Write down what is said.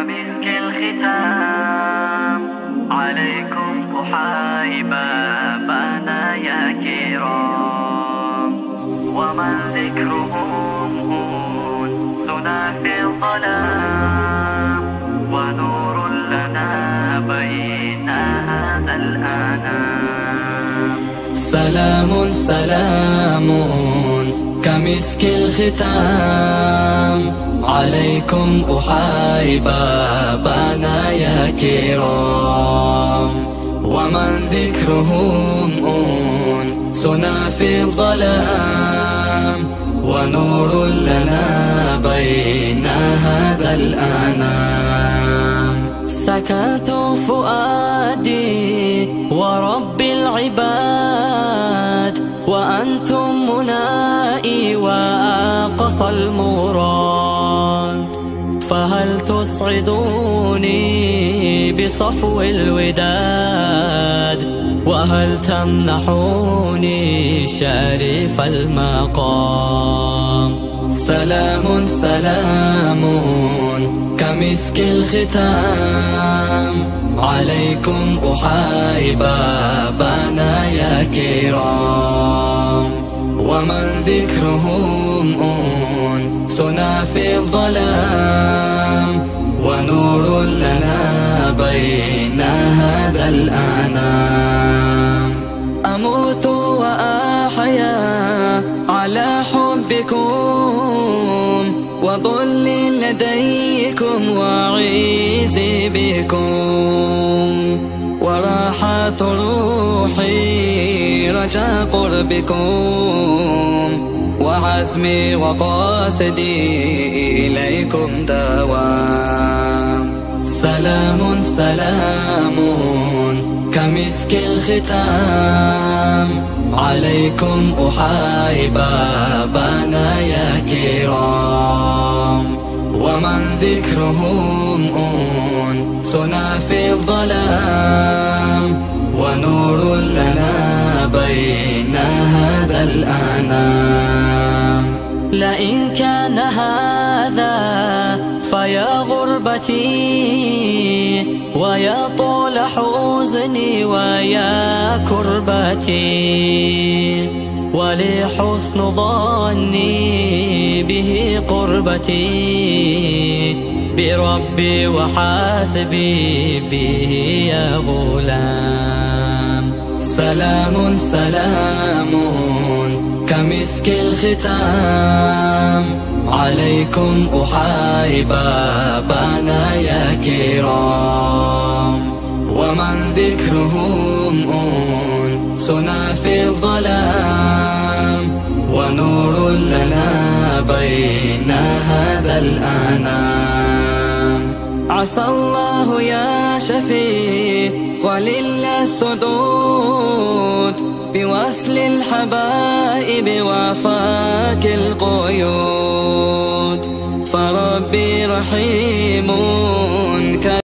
كمسك الختام عليكم أحايب بابنا يا كرام، ومن ذكرهم أنسنا في الظلام، ونور لنا بين هذا الأنام. سلام سلام كمسك الختام عليكم أحايب بابنا يا كرام، ومن ذكرهم أنسنا في الظلام، ونور لنا بين هذا الأنام. سكت فؤادي ورب العباد، وأنتم منائي وأقصى المراد، فهل تسعدوني بصفو الوداد، وهل تمنحوني شريف المقام. سلام سلام كمسك الختام عليكم أحايب بابنا يا كرام، ومن ذكرهم أنسنا في الظلام، ونور لنا بين هذا الأنام. أموت وأحيا على حبكم، وظلي لديكم وعيزي بكم، وراحة روحي رجا قربكم، وعزمي وقاصدي إليكم دوام. سلام سلام كمسك الختام عليكم أحايب بابنا يا كرام، ومن ذكرهم أنسنا في الظلام، ونور لنا بين هذا الأنام. لئن كان هذا فيا غربتي، ويا طول حزني ويا كربتي، ولي حسن ظني به قربتي، بربي وحاسبي به يا غلام. سلام سلام كمسك الختام عليكم أحايب بابنا يا كرام، ومن ذكرهم أنسنا في الظلام، ونور لنا بين هذا الأنام. عسى الله يا شفيق وللسدود بوصل الحبائب وفاك القيود، فربي رحيم